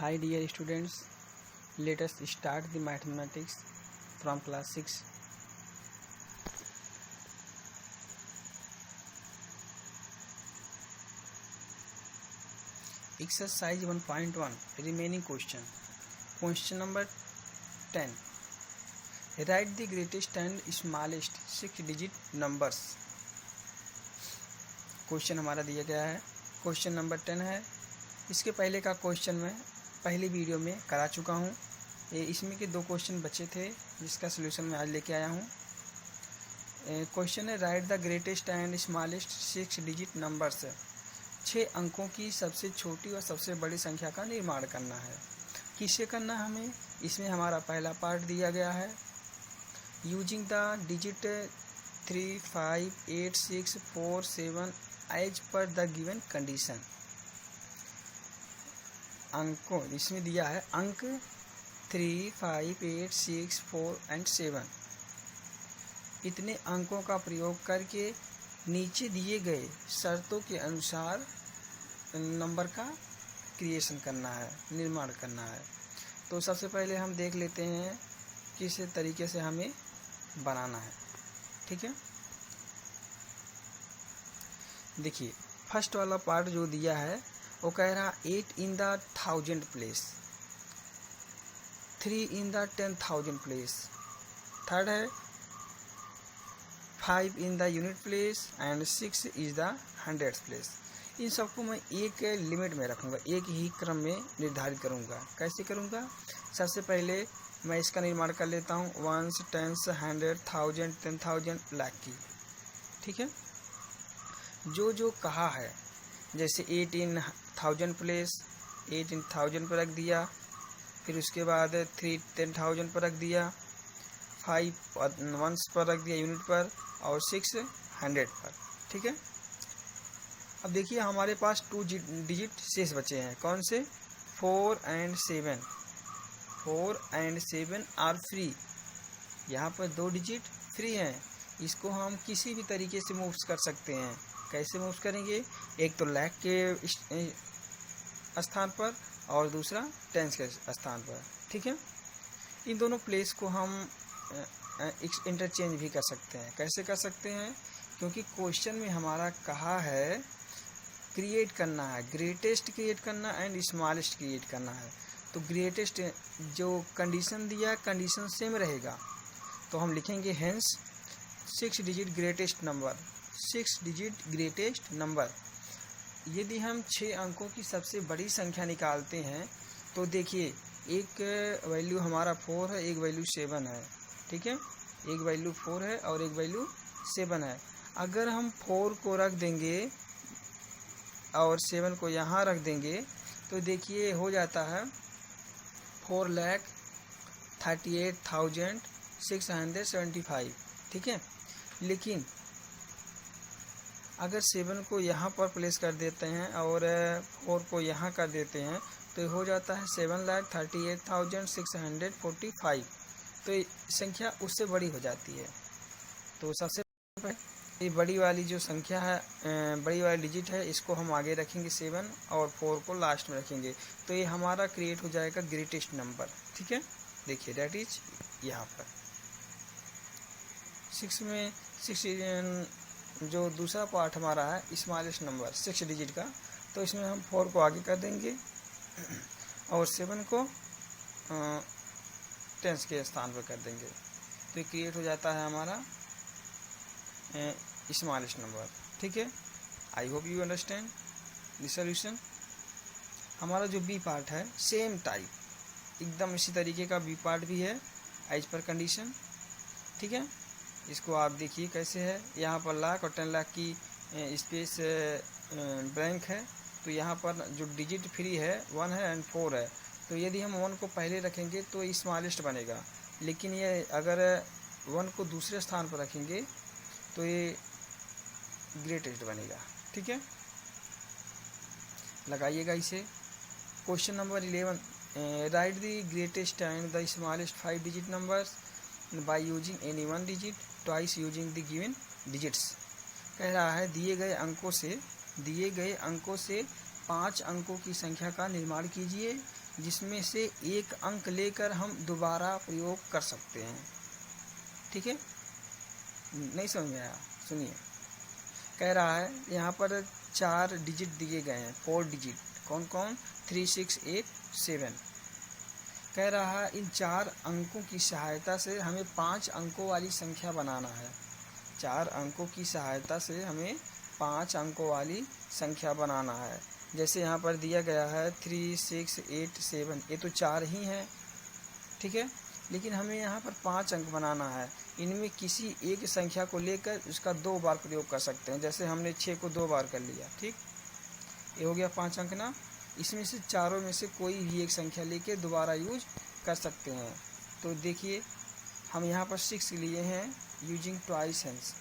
Hi dear students, let us start the mathematics from class 6. Exercise 1.1 remaining question number 10. Write the greatest and smallest 6 digit numbers. Question हमारा दिया गया है, question number 10 है। इसके पहले का क्वेश्चन मैं पहली वीडियो में करा चुका हूँ। इसमें के 2 क्वेश्चन बचे थे जिसका सलूशन मैं आज लेके आया हूँ। क्वेश्चन है right the greatest and smallest 6 digit numbers. 6 अंकों की सबसे छोटी और सबसे बड़ी संख्या का निर्माण करना है। किससे करना है हमें? इसमें हमारा पहला पार्ट दिया गया है, using the digit 3, 5, 8, 6, 4, 7 as per the given condition. अंकों इसमें दिया है अंक 3, 5, 8, 6, 4 एंड 7। इतने अंकों का प्रयोग करके नीचे दिए गए शर्तों के अनुसार नंबर का क्रिएशन करना है, निर्माण करना है। तो सबसे पहले हम देख लेते हैं किस तरीके से हमें बनाना है। ठीक है, देखिए फर्स्ट वाला पार्ट जो दिया है वो कह रहा 8 in the 1000 place, 3 in the 10,000 place, third है 5 in the unit place and 6 is the 100th place। इन सबको मैं एक लिमिट में रखूँगा, एक ही क्रम में निर्धारित करूँगा। कैसे करूँगा? सबसे पहले मैं इसका निर्माण कर लेता हूँ 1s, 10s, 100, 1000, 10,000, लाख की। ठीक है, जो कहा है, जैसे 8 in 1000 प्लेस 8 in 1000 पर रख दिया, फिर उसके बाद 3 10,000 पर रख दिया, 5 1s पर रख दिया यूनिट पर, और 6 100 पर। ठीक है, अब देखिए हमारे पास 2 डिजिट शेष बचे हैं। कौन से? 4 and 7। 4 and 7 are free. यहाँ पर 2 डिजिट फ्री हैं, इसको हम किसी भी तरीके से मूव कर सकते हैं। कैसे मूव करेंगे? एक तो लाख के स्थान पर और दूसरा टेंस के स्थान पर। ठीक है, इन दोनों प्लेस को हम इंटरचेंज भी कर सकते हैं। कैसे कर सकते हैं? क्योंकि क्वेश्चन में हमारा कहा है क्रिएट करना है, ग्रेटेस्ट क्रिएट करना एंड स्मॉलेस्ट क्रिएट करना है। तो ग्रेटेस्ट जो कंडीशन दिया, कंडीशन सेम रहेगा, तो हम लिखेंगे hence 6 digit greatest number. 6 digit greatest number. यदि हम 6 अंकों की सबसे बड़ी संख्या निकालते हैं तो देखिए एक वैल्यू हमारा 4 है, एक वैल्यू 7 है। ठीक है, एक वैल्यू 4 है और एक वैल्यू 7 है। अगर हम 4 को रख देंगे और 7 को यहाँ रख देंगे तो देखिए हो जाता है 4,38,675। ठीक है, लेकिन अगर 7 को यहाँ पर प्लेस कर देते हैं और 4 को यहाँ कर देते हैं तो हो जाता है 7,38,645। तो संख्या उससे बड़ी हो जाती है। तो सबसे पहले ये बड़ी वाली जो संख्या है, बड़ी वाली डिजिट है, इसको हम आगे रखेंगे 7 और 4 को लास्ट में रखेंगे। तो ये हमारा क्रिएट हो जाएगा ग्रेटेस्ट नंबर। ठीक है, देखिए डेट इज यहाँ पर 6 में 6 जो दूसरा पार्ट हमारा है स्मॉलेस्ट नंबर 6 डिजिट का, तो इसमें हम 4 को आगे कर देंगे और 7 को टेंस के स्थान पर कर देंगे। तो ये क्रिएट हो जाता है हमारा स्मॉलेस्ट नंबर। ठीक है, I hope you understand the solution. हमारा जो बी पार्ट है सेम टाइप, एकदम इसी तरीके का बी पार्ट भी है एज पर कंडीशन। ठीक है, इसको आप देखिए कैसे है। यहाँ पर लाख और 10 लाख की स्पेस ब्लैंक है, तो यहाँ पर जो डिजिट फ्री है 1 है एंड 4 है। तो यदि हम 1 को पहले रखेंगे तो स्मॉलेस्ट बनेगा, लेकिन ये अगर 1 को दूसरे स्थान पर रखेंगे तो ये ग्रेटेस्ट बनेगा। ठीक है, लगाइएगा इसे। Question number 11, right the greatest and the smallest 5 digit numbers by using any 1 digit twice using the given digits. कह रहा है दिए गए अंकों से 5 अंकों की संख्या का निर्माण कीजिए जिसमें से एक अंक लेकर हम दोबारा प्रयोग कर सकते हैं। ठीक है, नहीं समझ में आया? सुनिए, कह रहा है यहाँ पर 4 डिजिट दिए गए हैं, 4 डिजिट। कौन कौन? 3, 6, 8, 7। कह रहा है इन 4 अंकों की सहायता से हमें 5 अंकों वाली संख्या बनाना है। 4 अंकों की सहायता से हमें 5 अंकों वाली संख्या बनाना है। जैसे यहाँ पर दिया गया है 3, 6, 8, 7, ये तो 4 ही हैं, ठीक है, लेकिन हमें यहाँ पर 5 अंक बनाना है। इनमें किसी एक संख्या को लेकर उसका 2 बार प्रयोग कर सकते हैं। जैसे हमने 6 को 2 बार कर लिया, ठीक, ये हो गया 5 अंक ना। इसमें से चारों में से कोई भी एक संख्या लेके दोबारा यूज कर सकते हैं। तो देखिए हम यहाँ पर 6 लिए हैं, यूजिंग ट्वाइस हैंड्स।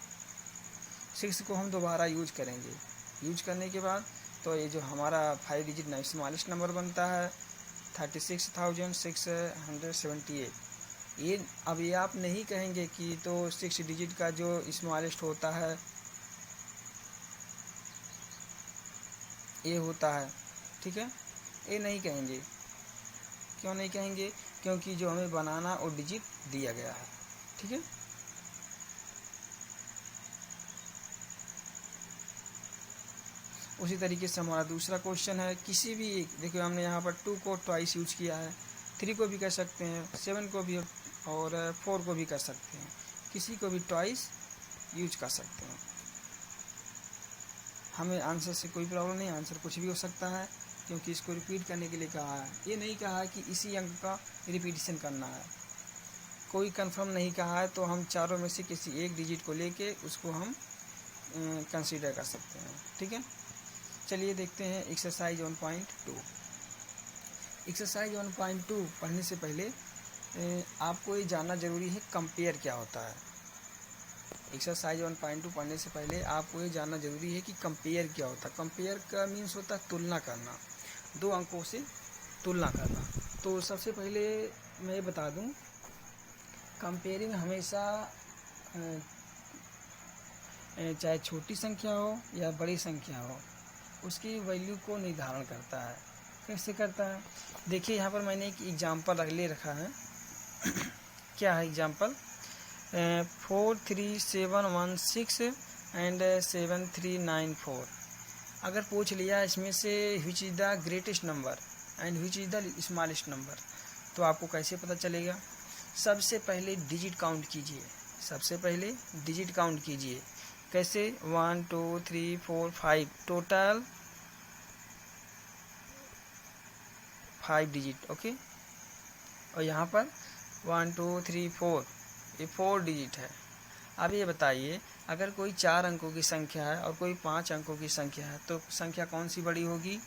6 को हम दोबारा यूज करेंगे। यूज करने के बाद तो ये जो हमारा 5 डिजिट स्मॉलेस्ट नंबर बनता है 36,678। ये अब ये आप नहीं कहेंगे कि तो 6 डिजिट का जो स्मॉलेस्ट होता है ये होता है, ठीक है, ये नहीं कहेंगे। क्यों नहीं कहेंगे? क्योंकि जो हमें बनाना वो डिजिट दिया गया है, ठीक है। उसी तरीके से हमारा दूसरा क्वेश्चन है, किसी भी एक, देखिए हमने यहाँ पर 2 को ट्वाइस यूज किया है, 3 को भी कर सकते हैं, 7 को भी और 4 को भी कर सकते हैं, किसी को भी ट्वाइस यूज कर सकते हैं। हमें आंसर से कोई प्रॉब्लम नहीं, आंसर कुछ भी हो सकता है क्योंकि इसको रिपीट करने के लिए कहा है। ये नहीं कहा है कि इसी अंक का रिपीटिशन करना है, कोई कंफर्म नहीं कहा है, तो हम चारों में से किसी एक डिजिट को लेके उसको हम कंसीडर कर सकते हैं, ठीक है। चलिए देखते हैं एक्सरसाइज 1.2। एक्सरसाइज 1.2 पढ़ने से पहले आपको ये जानना ज़रूरी है कंपेयर क्या होता है। एक्सरसाइज 1.2 पढ़ने से पहले आपको ये जानना ज़रूरी है कि कंपेयर क्या होता है। कंपेयर का मीन्स होता है तुलना करना, 2 अंकों से तुलना करना। तो सबसे पहले मैं ये बता दूं, कंपेयरिंग हमेशा चाहे छोटी संख्या हो या बड़ी संख्या हो उसकी वैल्यू को निर्धारण करता है। कैसे करता है? देखिए यहाँ पर मैंने एक एग्जाम्पल ले रखा है। क्या है एग्जाम्पल? 43716 एंड 7394। अगर पूछ लिया इसमें से which is the greatest number and which is the smallest number, तो आपको कैसे पता चलेगा? सबसे पहले डिजिट काउंट कीजिए, सबसे पहले डिजिट काउंट कीजिए। कैसे? 1 2 3 4 5, टोटल 5 डिजिट, ओके। और यहाँ पर 1 2 3 4, ये 4 डिजिट है। अब ये बताइए, अगर कोई 4 अंकों की संख्या है और कोई 5 अंकों की संख्या है तो संख्या कौन सी बड़ी होगी?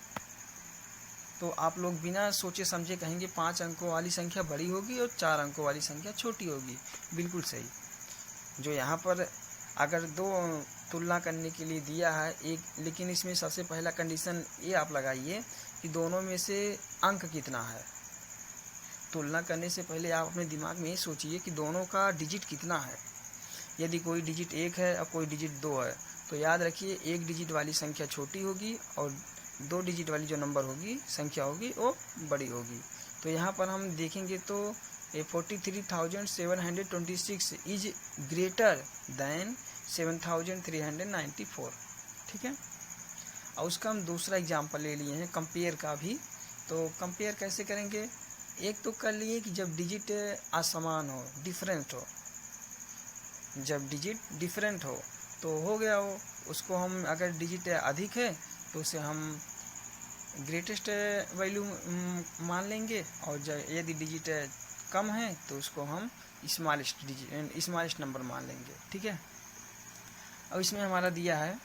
तो आप लोग बिना सोचे समझे कहेंगे 5 अंकों वाली संख्या बड़ी होगी और 4 अंकों वाली संख्या छोटी होगी। बिल्कुल सही। जो यहाँ पर अगर 2 तुलना करने के लिए दिया है एक, लेकिन इसमें सबसे पहला कंडीशन ये आप लगाइए कि दोनों में से अंक कितना है। तुलना करने से पहले आप अपने दिमाग में ये सोचिए कि दोनों का डिजिट कितना है। यदि कोई डिजिट 1 है और कोई डिजिट 2 है तो याद रखिए 1 डिजिट वाली संख्या छोटी होगी और 2 डिजिट वाली जो नंबर होगी संख्या होगी वो बड़ी होगी। तो यहाँ पर हम देखेंगे तो 43,726 इज ग्रेटर दैन 7,394, ठीक है। और उसका हम दूसरा एग्जाम्पल ले लिए हैं कंपेयर का भी। तो कंपेयर कैसे करेंगे? एक तो कर लिए कि जब डिजिट असमान हो, डिफरेंट हो, जब डिजिट डिफरेंट हो हो गया हो उसको हम, अगर डिजिट अधिक है तो उसे हम ग्रेटेस्ट वैल्यू मान लेंगे, और यदि डिजिट कम है तो उसको हम स्मॉलेस्ट नंबर मान लेंगे, ठीक है। अब इसमें हमारा दिया है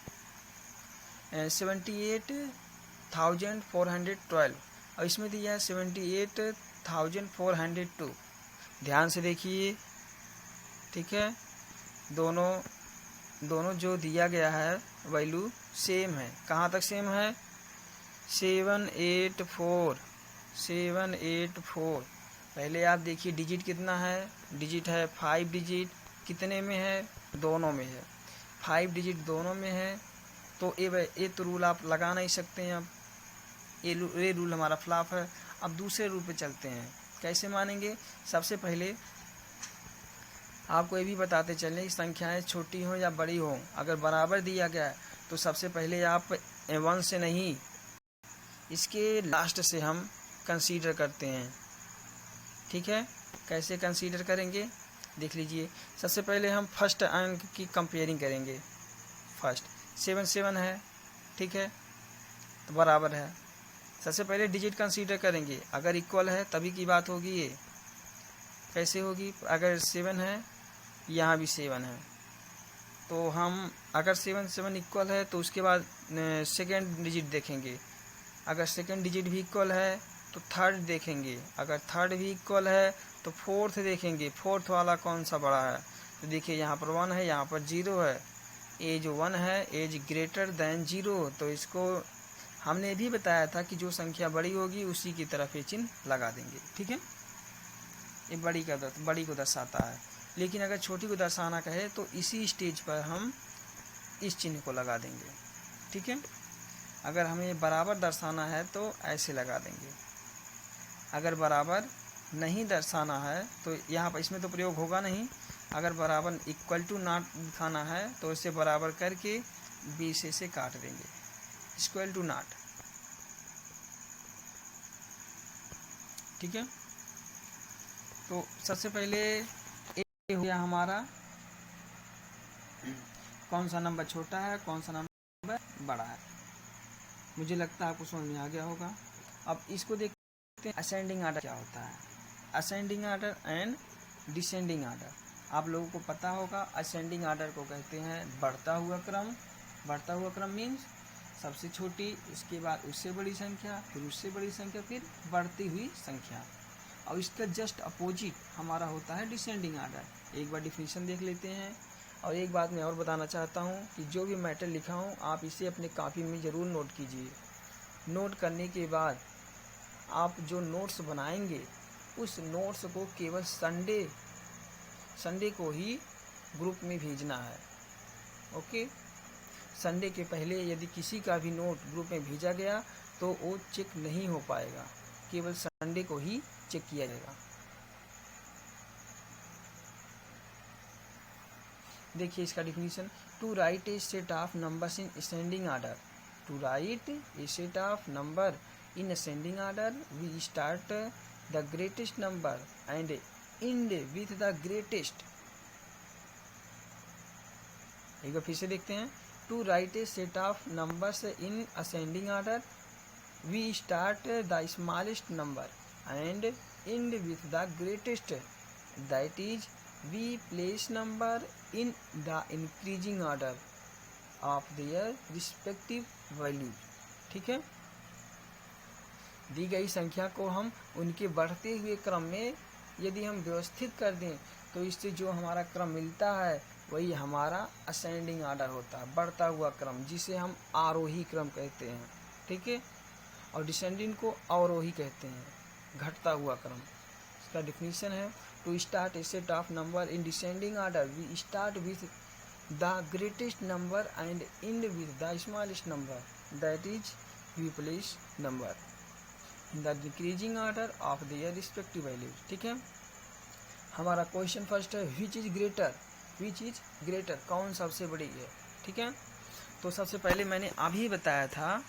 78,412 और इसमें दिया है 78,402। ध्यान से देखिए, ठीक है, दोनों जो दिया गया है वैल्यू सेम है। कहाँ तक सेम है? 784। पहले आप देखिए डिजिट कितना है, डिजिट है 5 डिजिट, कितने में है? दोनों में है। 5 डिजिट दोनों में है तो ये तो रूल आप लगा नहीं सकते हैं। अब ये रूल हमारा फ्लॉप है। अब दूसरे रूल पे चलते हैं, कैसे मानेंगे। सबसे पहले आपको ये भी बताते चलें कि संख्याएं छोटी हों या बड़ी हों, अगर बराबर दिया गया है तो सबसे पहले आप 1 से नहीं, इसके लास्ट से हम कंसीडर करते हैं। ठीक है, कैसे कंसीडर करेंगे देख लीजिए। सबसे पहले हम फर्स्ट अंक की कंपेयरिंग करेंगे। फर्स्ट 7 7 है, ठीक है, तो बराबर है। सबसे पहले डिजिट कंसीडर करेंगे, अगर इक्वल है तभी की बात होगी। ये कैसे होगी, अगर 7 है यहाँ भी 7 है, तो हम अगर 7 7 इक्वल है तो उसके बाद सेकेंड डिजिट देखेंगे। अगर सेकेंड डिजिट भी इक्वल है तो थर्ड देखेंगे। अगर थर्ड भी इक्वल है तो फोर्थ देखेंगे, फोर्थ वाला कौन सा बड़ा है। तो देखिए यहाँ पर 1 है, यहाँ पर 0 है। ए जो 1 है एज ग्रेटर देन 0, तो इसको हमने भी बताया था कि जो संख्या बड़ी होगी उसी की तरफ ये चिन्ह लगा देंगे। ठीक है, ये बड़ी को दर्शाता है। लेकिन अगर छोटी को दर्शाना कहे तो इसी स्टेज पर हम इस चिन्ह को लगा देंगे। ठीक है, अगर हमें बराबर दर्शाना है तो ऐसे लगा देंगे। अगर बराबर नहीं दर्शाना है तो यहाँ पर इसमें तो प्रयोग होगा नहीं। अगर बराबर इक्वल टू नॉट दिखाना है तो इसे बराबर करके बी से काट देंगे, इक्वल टू नॉट। ठीक है, तो सबसे पहले ये हो गया हमारा कौन सा नंबर छोटा है, कौन सा नंबर बड़ा है। मुझे लगता है आपको समझ में आ गया होगा। अब इसको देखते हैं असेंडिंग आर्डर क्या होता है। Ascending order and descending order आप लोगों को पता होगा। असेंडिंग आर्डर को कहते हैं बढ़ता हुआ क्रम। बढ़ता हुआ क्रम मीन्स सबसे छोटी, उसके बाद उससे बड़ी संख्या, फिर उससे बड़ी संख्या, फिर बढ़ती हुई संख्या। और इसका जस्ट अपोजिट हमारा होता है डिसेंडिंग आर्डर। एक बार डिफिनीशन देख लेते हैं। और एक बात मैं और बताना चाहता हूँ कि जो भी मैटर लिखा हूँ आप इसे अपने कॉपी में ज़रूर नोट कीजिए। नोट करने के बाद आप जो नोट्स बनाएंगे उस नोट्स को केवल संडे को ही ग्रुप में भेजना है। ओके, संडे के पहले यदि किसी का भी नोट ग्रुप में भेजा गया तो वो चेक नहीं हो पाएगा, केवल संडे को ही चेक किया जाएगा। देखिए इसका definition, to write a set of numbers in ascending order. To write a set of number in ascending order we start the greatest number and end with the greatest. एक बार फिर से देखते हैं। To write a set of numbers in ascending order we start the smallest number and end with the greatest, that is we place number in the increasing order of their respective values। ठीक है, दी गई संख्या को हम उनके बढ़ते हुए क्रम में यदि हम व्यवस्थित कर दें तो इससे जो हमारा क्रम मिलता है वही हमारा असेंडिंग आर्डर होता है, बढ़ता हुआ क्रम, जिसे हम आरोही क्रम कहते हैं। ठीक है, और डिसेंडिंग को अवरोही कहते हैं, घटता हुआ क्रम। इसका डिफिनीशन है, to start a set of number in descending order we start with the greatest number and end with the smallest number, that is we place number in the decreasing order of their respective values. ठीक है, हमारा question first है, which is greater, कौन सबसे बड़ी है। ठीक है, तो सबसे पहले मैंने अभी बताया था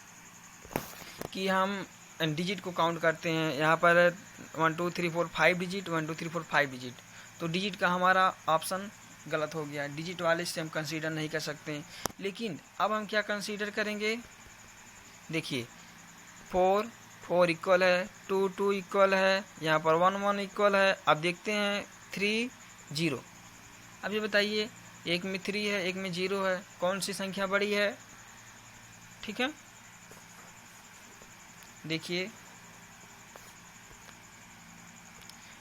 कि हम डिजिट को काउंट करते हैं। यहाँ पर 1 2 3 4 5 डिजिट, 1 2 3 4 5 डिजिट, तो डिजिट का हमारा ऑप्शन गलत हो गया। डिजिट वाले से हम कंसीडर नहीं कर सकते। लेकिन अब हम क्या कंसीडर करेंगे, देखिए 4 इक्वल है, 2 इक्वल है, यहाँ पर 1 इक्वल है। अब देखते हैं 3 0। अब ये बताइए, एक में 3 है, एक में 0 है, कौन सी संख्या बड़ी है। ठीक है, देखिए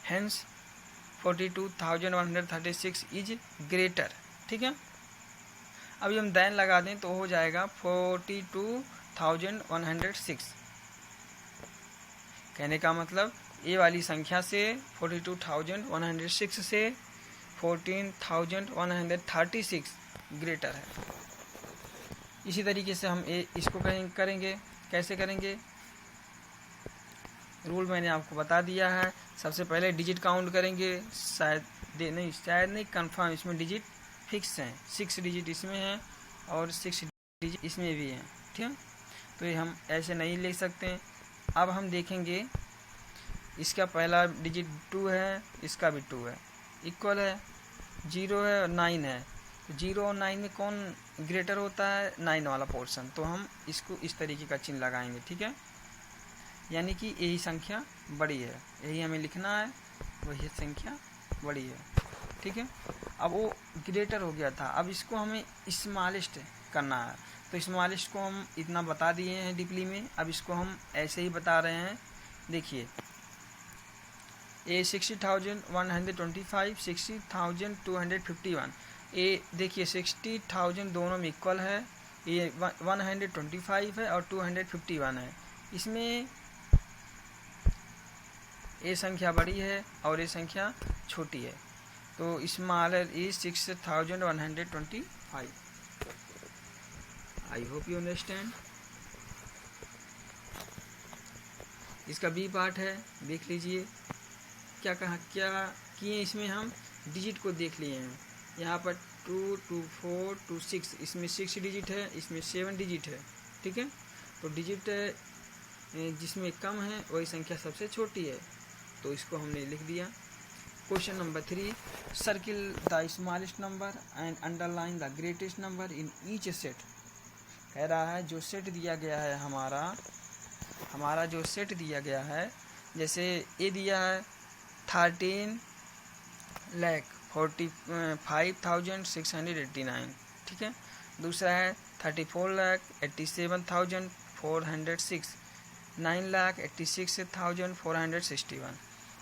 हेंस 42,136 इज ग्रेटर। ठीक है, अभी हम दैन लगा दें तो हो जाएगा 42,106। कहने का मतलब ये वाली संख्या से 42,106 से 14,136 ग्रेटर है। इसी तरीके से हम इसको करेंगे। कैसे करेंगे, रूल मैंने आपको बता दिया है। सबसे पहले डिजिट काउंट करेंगे, शायद नहीं कंफर्म, इसमें डिजिट फिक्स हैं, 6 डिजिट इसमें हैं और 6 डिजिट इसमें भी हैं, ठीक है। तो ये हम ऐसे नहीं ले सकते। अब हम देखेंगे इसका पहला डिजिट 2 है, इसका भी 2 है, इक्वल है, 0 है और 9 है। तो 0 और 9 में कौन ग्रेटर होता है? 9 वाला पोर्शन। तो हम इसको इस तरीके का चिन्ह लगाएंगे, ठीक है, यानी कि यही संख्या बड़ी है, यही हमें लिखना है, वही संख्या बड़ी है, ठीक है। अब वो ग्रेटर हो गया था, अब इसको हमें स्मॉलेस्ट करना है। तो स्मॉलेस्ट को हम इतना बता दिए हैं डीपली में, अब इसको हम ऐसे ही बता रहे हैं। देखिए ये 60,125, 60,251, ये देखिए 60,000 दोनों में इक्वल है, ये 125 है और 251 है। इसमें ये संख्या बड़ी है और ये संख्या छोटी है, तो smaller is 6,125। I hope you understand. इसका बी पार्ट है, देख लीजिए क्या किए। इसमें हम डिजिट को देख लिए हैं, यहाँ पर 2, 2, 4, 2, 6, इसमें 6 डिजिट है, इसमें 7 डिजिट है, ठीक है। तो डिजिट जिसमें कम है वही संख्या सबसे छोटी है, तो इसको हमने लिख दिया। Question number 3, circle the smallest number and underline the greatest number in each set. कह रहा है जो सेट दिया गया है हमारा जो सेट दिया गया है, जैसे ये दिया है 13,45,689, ठीक है। दूसरा है 34,87,406, 9,86,461,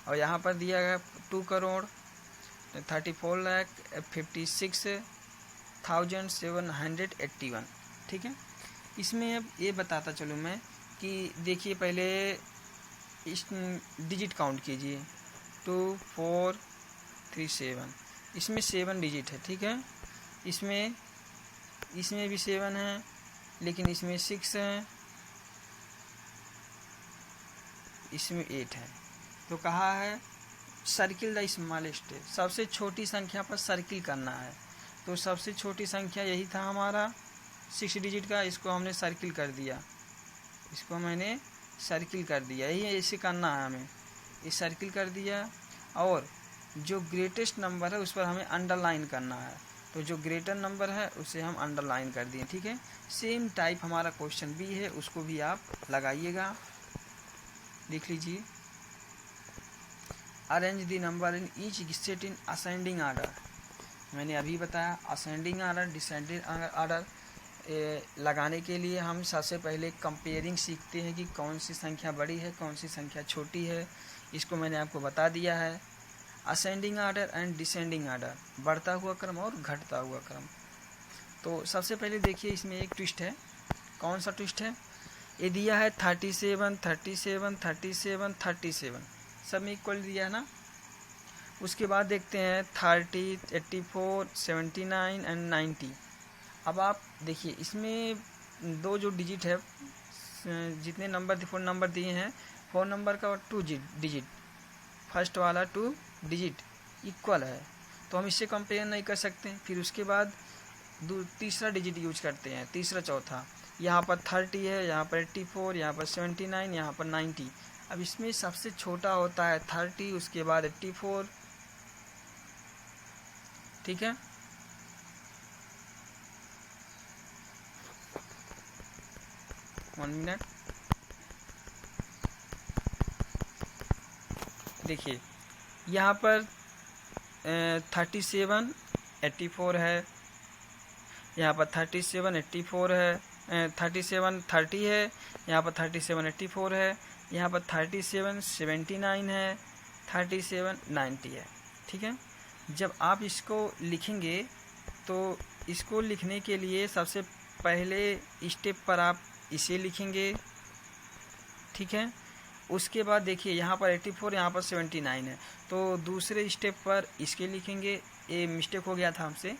और यहाँ पर दिया गया 2,56,781, ठीक है। इसमें अब ये बताता चलूँ मैं कि देखिए पहले इस डिजिट काउंट कीजिए, 2, 4, 3, 7, इसमें 7 डिजिट है, ठीक है। इसमें भी 7 है, लेकिन इसमें 6 है, इसमें 8 है। तो कहा है सर्किल द स्मॉलेस्ट, सबसे छोटी संख्या पर सर्किल करना है। तो सबसे छोटी संख्या यही था हमारा 6 डिजिट का, इसको हमने सर्किल कर दिया, इसको मैंने सर्किल कर दिया, यही ऐसे करना है हमें, ये सर्किल कर दिया। और जो ग्रेटेस्ट नंबर है उस पर हमें अंडरलाइन करना है, तो जो ग्रेटर नंबर है उसे हम अंडरलाइन कर दिए, ठीक है। सेम टाइप हमारा क्वेश्चन भी है, उसको भी आप लगाइएगा, देख लीजिए। Arrange the number in each set in ascending order. मैंने अभी बताया असेंडिंग आर्डर, डिसेंडिंग आर्डर लगाने के लिए हम सबसे पहले कंपेयरिंग सीखते हैं कि कौन सी संख्या बड़ी है, कौन सी संख्या छोटी है, इसको मैंने आपको बता दिया है। Ascending order and descending order, बढ़ता हुआ क्रम और घटता हुआ क्रम। तो सबसे पहले देखिए इसमें एक ट्विस्ट है, कौन सा ट्विस्ट है? ये दिया है 37, 37, 37, 37, सब में इक्वल दिया है ना। उसके बाद देखते हैं 30, 84, 79 एंड 90। अब आप देखिए इसमें दो जो डिजिट है, जितने नंबर 4 नंबर दिए हैं, 4 नंबर का 2 डिजिट, फर्स्ट वाला 2 डिजिट इक्वल है, तो हम इससे कंपेयर नहीं कर सकते। फिर उसके बाद तीसरा डिजिट यूज करते हैं, तीसरा चौथा, यहाँ पर 30 है, यहाँ पर 84, यहाँ पर 79, यहाँ पर 90। अब इसमें सबसे छोटा होता है 30, उसके बाद 84, ठीक है। वन मिनट, देखिए यहाँ पर 37, 84 है, यहाँ पर 37, 84 है, 37, 30 है, यहाँ पर 37, 84 है, यहाँ पर 37, 79 है, 37, 90 है, ठीक है। जब आप इसको लिखेंगे तो इसको लिखने के लिए सबसे पहले स्टेप पर आप इसे लिखेंगे, ठीक है। उसके बाद देखिए यहाँ पर 84, यहाँ पर 79 है, तो दूसरे स्टेप पर इसके लिखेंगे, ये मिस्टेक हो गया था हमसे,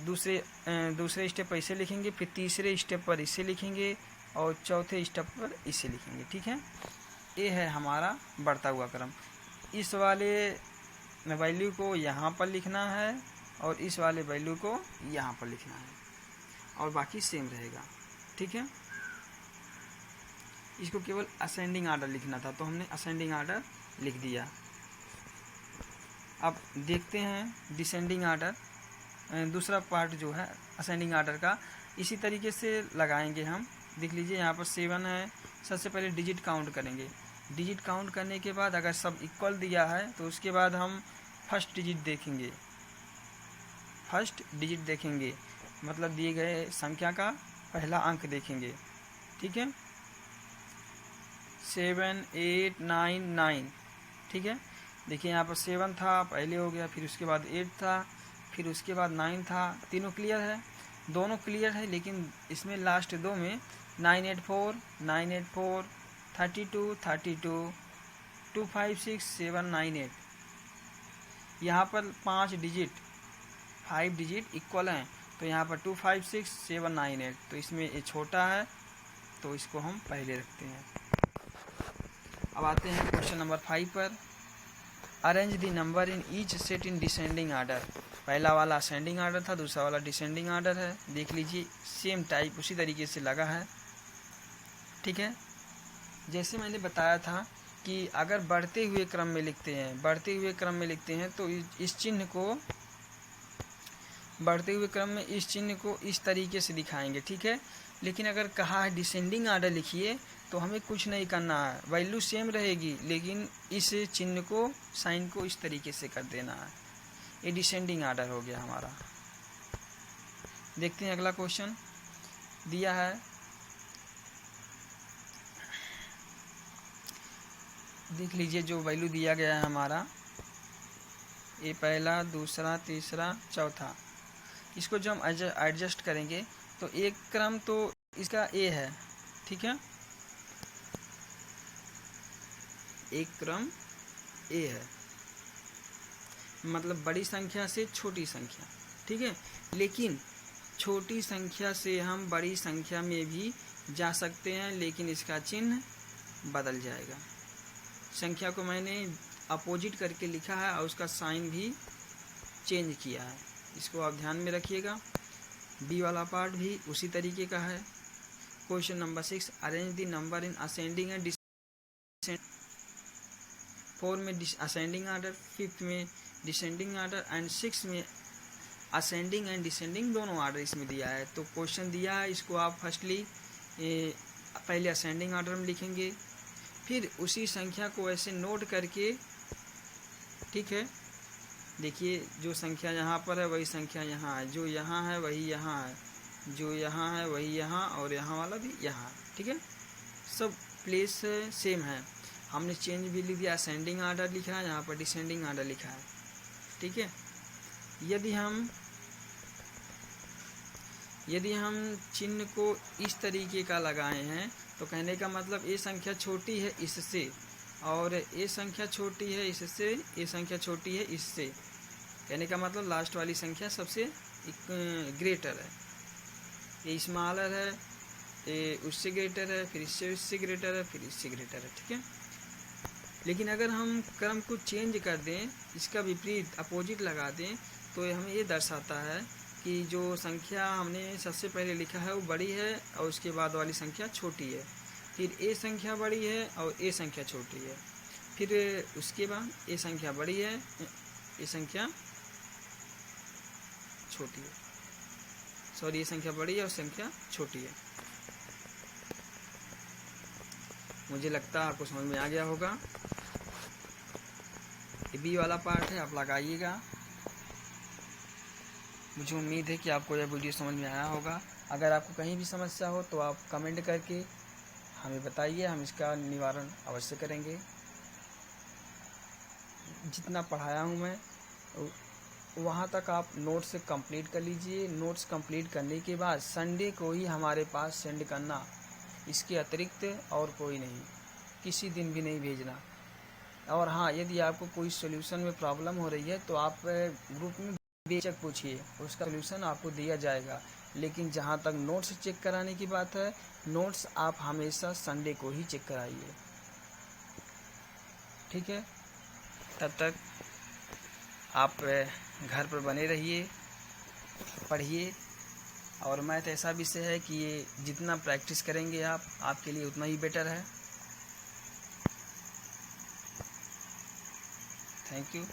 दूसरे स्टेप पर इसे लिखेंगे, फिर तीसरे स्टेप पर इसे लिखेंगे और चौथे स्टेप पर इसे लिखेंगे, ठीक है। ये है हमारा बढ़ता हुआ क्रम। इस वाले वैल्यू को यहाँ पर लिखना है और इस वाले वैल्यू को यहाँ पर लिखना है और बाकी सेम रहेगा। ठीक है, इसको केवल असेंडिंग आर्डर लिखना था तो हमने असेंडिंग आर्डर लिख दिया। अब देखते हैं डिसेंडिंग आर्डर, दूसरा पार्ट जो है असेंडिंग आर्डर का इसी तरीके से लगाएंगे हम। देख लीजिए यहाँ पर 7 है। सबसे पहले डिजिट काउंट करेंगे। डिजिट काउंट करने के बाद अगर सब इक्वल दिया है तो उसके बाद हम फर्स्ट डिजिट देखेंगे। फर्स्ट डिजिट देखेंगे मतलब दिए गए संख्या का पहला अंक देखेंगे। ठीक है, 7 8 9 9। ठीक है, देखिए यहाँ पर 7 था पहले हो गया, फिर उसके बाद 8 था, फिर उसके बाद 9 था। तीनों क्लियर है, दोनों क्लियर है, लेकिन इसमें लास्ट दो में 984 984 32 32 256 798 यहाँ पर 5 डिजिट इक्वल हैं तो यहाँ पर 256 798 तो इसमें ये छोटा है तो इसको हम पहले रखते हैं। अब आते हैं क्वेश्चन नंबर 5 पर। Arrange the number in each set in descending order. पहला वाला असेंडिंग आर्डर था, दूसरा वाला डिसेंडिंग आर्डर है। देख लीजिए सेम टाइप उसी तरीके से लगा है। ठीक है, जैसे मैंने बताया था कि अगर बढ़ते हुए क्रम में लिखते हैं तो इस चिन्ह को बढ़ते हुए क्रम में इस चिन्ह को इस तरीके से दिखाएंगे। ठीक है, लेकिन अगर कहा है डिसेंडिंग आर्डर लिखिए तो हमें कुछ नहीं करना है, वैल्यू सेम रहेगी लेकिन इस चिन्ह को साइन को इस तरीके से कर देना है। ये डिसेंडिंग आर्डर हो गया हमारा। देखते हैं अगला क्वेश्चन दिया है। देख लीजिए जो वैल्यू दिया गया है हमारा, ये पहला दूसरा तीसरा चौथा, इसको जो हम एडजस्ट करेंगे तो एक क्रम तो इसका ए है। ठीक है, एक क्रम ए है मतलब बड़ी संख्या से छोटी संख्या। ठीक है, लेकिन छोटी संख्या से हम बड़ी संख्या में भी जा सकते हैं लेकिन इसका चिन्ह बदल जाएगा। संख्या को मैंने अपोजिट करके लिखा है और उसका साइन भी चेंज किया है, इसको आप ध्यान में रखिएगा। बी वाला पार्ट भी उसी तरीके का है। Question number 6, arrange the number in ascending and descending. 4 में असेंडिंग आर्डर, 5 में डिसेंडिंग आर्डर एंड 6 में असेंडिंग एंड डिसेंडिंग दोनों आर्डर इसमें दिया है। तो क्वेश्चन दिया है, इसको आप फर्स्टली पहले असेंडिंग आर्डर में लिखेंगे, फिर उसी संख्या को ऐसे नोट करके। ठीक है, देखिए जो संख्या यहाँ पर है वही संख्या यहाँ है, जो यहाँ है वही यहाँ है, जो यहाँ है वही यहाँ, और यहाँ वाला भी यहाँ। ठीक है, सब प्लेस सेम है। हमने चेंज भी लिख दिया, असेंडिंग आर्डर लिखा है, यहाँ पर डिसेंडिंग आर्डर लिखा है। ठीक है, यदि हम चिन्ह को इस तरीके का लगाए हैं तो कहने का मतलब ये संख्या छोटी है इससे और ये संख्या छोटी है इससे, ये संख्या छोटी है इससे। कहने का मतलब लास्ट वाली संख्या सबसे ग्रेटर है, ये स्मॉलर है, ये उससे ग्रेटर है, फिर इससे ग्रेटर है, फिर इससे ग्रेटर है। ठीक है, लेकिन अगर हम क्रम को चेंज कर दें, इसका विपरीत अपोजिट लगा दें तो हमें ये दर्शाता है कि जो संख्या हमने सबसे पहले लिखा है वो बड़ी है और उसके बाद वाली संख्या छोटी है, फिर ए संख्या बड़ी है और ए संख्या छोटी है, फिर उसके बाद ए संख्या बड़ी है, ए संख्या छोटी है, सॉरी ये संख्या बड़ी है और संख्या छोटी है। मुझे लगता है आपको समझ में आ गया होगा। ये बी वाला पार्ट है, आप लगाइएगा। मुझे उम्मीद है कि आपको यह वीडियो समझ में आया होगा। अगर आपको कहीं भी समस्या हो तो आप कमेंट करके हमें बताइए, हम इसका निवारण अवश्य करेंगे। जितना पढ़ाया हूँ मैं वहाँ तक आप नोट्स कंप्लीट कर लीजिए। नोट्स कंप्लीट करने के बाद संडे को ही हमारे पास सेंड करना, इसके अतिरिक्त और कोई नहीं, किसी दिन भी नहीं भेजना। और हाँ, यदि आपको कोई सॉल्यूशन में प्रॉब्लम हो रही है तो आप ग्रुप में बेशक पूछिए, उसका सॉल्यूशन आपको दिया जाएगा। लेकिन जहाँ तक नोट्स चेक कराने की बात है, नोट्स आप हमेशा संडे को ही चेक कराइए। ठीक है, तब तक आप घर पर बने रहिए, पढ़िए। और मैथ ऐसा विषय है कि ये जितना प्रैक्टिस करेंगे आप, आपके लिए उतना ही बेटर है। Thank you.